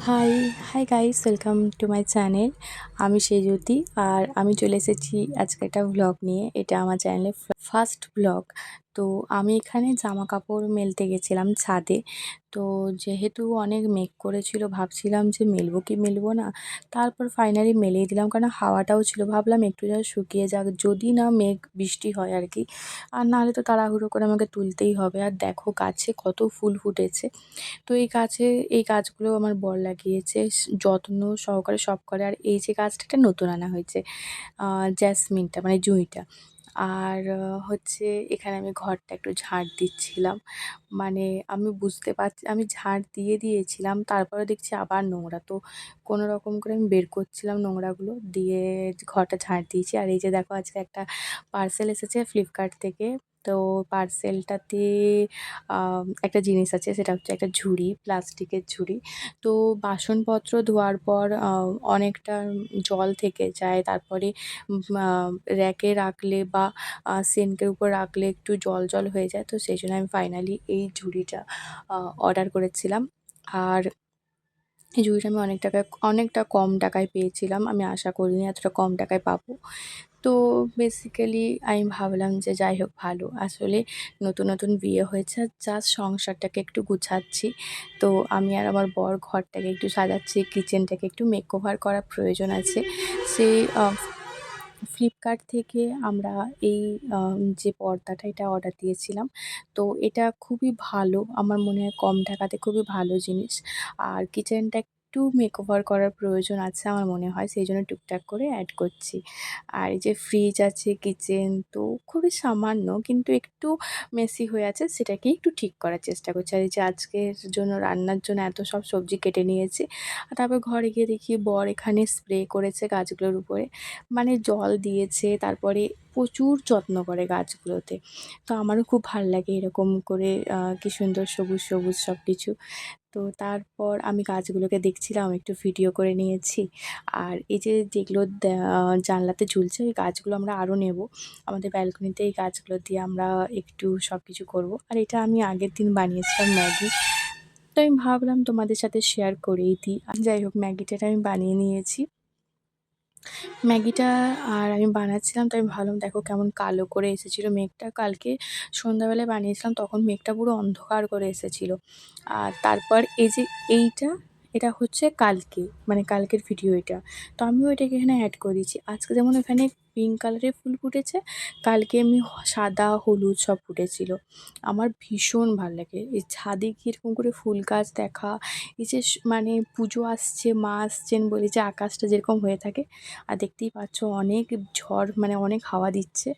High, hi guys welcome to my channel. আমি সেজুতি আর আমি চলে এসেছি আজকে একটা ভ্লগ নিয়ে। এটা আমার চ্যানেলের ফার্স্ট ভ্লগ। তো আমি এখানে জামা কাপড় মেলতে গেছিলাম ছাদে। তো যেহেতু অনেক মেঘ করেছিল ভাবছিলাম যে মেলবো কি মেলবো না। তারপর ফাইনালি মেলেই দিলাম, কারণ হাওয়াটাও ছিল। ভাবলাম একটু যেন শুকিয়ে যাক, যদি না মেঘ বৃষ্টি হয় আর কি। আর নাহলে তো তাড়াহুড়ো করে আমাকে তুলতেই হবে। আর দেখো গাছে কত ফুল ফুটেছে। তো এই গাছগুলো আমার বর লাগিয়েছে, যত্ন সহকারে সব করে। আর এই যে গাছটা এটা নতুন আনা হয়েছে, জ্যাসমিনটা মানে জুঁইটা। আর হচ্ছে এখানে আমি ঘরটা একটু ঝাড় দিচ্ছিলাম। মানে আমি বুঝতে পারছি, আমি ঝাড় দিয়েছিলাম, তারপরে দেখছি আবার নোংরা। তো কোনো রকম করে আমি বের করছিলাম নোংরাগুলো, দিয়ে ঘরটা ঝাড় দিয়েছি। আর এই যে দেখো আজকে একটা পার্সেল এসেছে ফ্লিপকার্ট থেকে। তো পার্সেলটাতে একটা জিনিস আছে, সেটা হচ্ছে একটা ঝুড়ি, প্লাস্টিকের ঝুড়ি। তো বাসনপত্র ধোয়ার পর অনেকটা জল থেকে যায়। তারপরে র্যাকে রাখলে বা সিঙ্কের উপর রাখলে একটু জল হয়ে যায়। তো সেই জন্য আমি ফাইনালি এই ঝুড়িটা অর্ডার করেছিলাম। আর এই ঝুড়িটা আমি অনেকটা কম টাকায় পেয়েছিলাম। আমি আশা করিনি এতটা কম টাকায় পাবো। তো বেসিক্যালি আমি ভাবলাম যে যাই হোক ভালো। আসলে নতুন বিয়ে হয়েছে, আর জাস্ট সংসারটাকে একটু গুছাচ্ছি। তো আমি আর আমার বর ঘরটাকে একটু সাজাচ্ছি, কিচেনটাকে একটু মেকওভার করার প্রয়োজন আছে। সেই ফ্লিপকার্ট থেকে আমরা এই যে পর্দাটা এটা অর্ডার দিয়েছিলাম। তো এটা খুবই ভালো, আমার মনে হয় কম টাকাতে খুবই ভালো জিনিস। আর কিচেনটা একটু মেকওভার করার প্রয়োজন আছে আমার মনে হয়, সেই জন্য টুকটাক করে অ্যাড করছি। আর এই যে ফ্রিজ আছে, কিচেন তো খুবই সামান্য কিন্তু একটু মেসি হয়ে আছে, সেটাকে একটু ঠিক করার চেষ্টা করছি। আর এই যে আজকের জন্য রান্নার জন্য এত সব সবজি কেটে নিয়েছি। আর তারপর ঘরে গিয়ে দেখি বর এখানে স্প্রে করেছে গাছগুলোর উপরে, মানে জল দিয়েছে, তারপরে প্রচুর যত্ন করে গাছগুলোতে। তো আমারও খুব ভাল লাগে এরকম করে, কি সুন্দর সবুজ সব কিছু। তো তারপর আমি গাছগুলোকে দেখছিলাম, একটু ভিডিও করে নিয়েছি। আর এই যে যেগুলো জানলাতে ঝুলছে, ওই গাছগুলো আমরা আরও নেব। আমাদের ব্যালকনিতে এই গাছগুলো দিয়ে আমরা একটু সব কিছু করব। আর এটা আমি আগের দিন বানিয়েছিলাম ম্যাগি। তো আমি ভাবলাম তোমাদের সাথে শেয়ার করেই দিই। যাই হোক, ম্যাগিটা আমি বানিয়ে নিয়েছি। ম্যাগিটা আর আমি বানাচ্ছিলাম, তো আমি ভাবলাম দেখো কেমন কালো করে এসেছিলো মেঘটা। কালকে সন্ধ্যাবেলায় বানিয়েছিলাম, তখন মেঘটা পুরো অন্ধকার করে এসেছিলো। আর তারপর এই যে এটা হচ্ছে কালকে, মানে কালকের ভিডিও এটা। তো আমিও এটাকে এখানে অ্যাড করে দিয়েছি। আজকে যেমন এখানে পিঙ্ক কালারের ফুল ফুটেছে, কালকে এমনি সাদা হলুদ সব ফুটেছিল। আমার ভীষণ ভাল লাগে এই ছাদে গিয়ে এরকম করে ফুল গাছ দেখা। এই যে মানে পুজো আসছে, মা আসছেন বলে যে আকাশটা যেরকম হয়ে থাকে। আর দেখতেই পাচ্ছ অনেক ঝড়, মানে অনেক হাওয়া দিচ্ছে।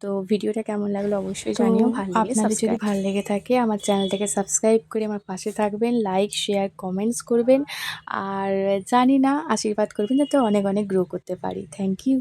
তো ভিডিওটা কেমন লাগলো অবশ্যই তো জানিও। ভালো লাগলে আপনাদের যদি সাবস্ক্রাইব, ভালো লেগে থাকে আমার চ্যানেলটাকে সাবস্ক্রাইব করে আমার পাশে থাকবেন, লাইক শেয়ার কমেন্টস করবেন। আর জানি না আশীর্বাদ করবেন যাতে অনেক গ্রো করতে পারি। Thank you.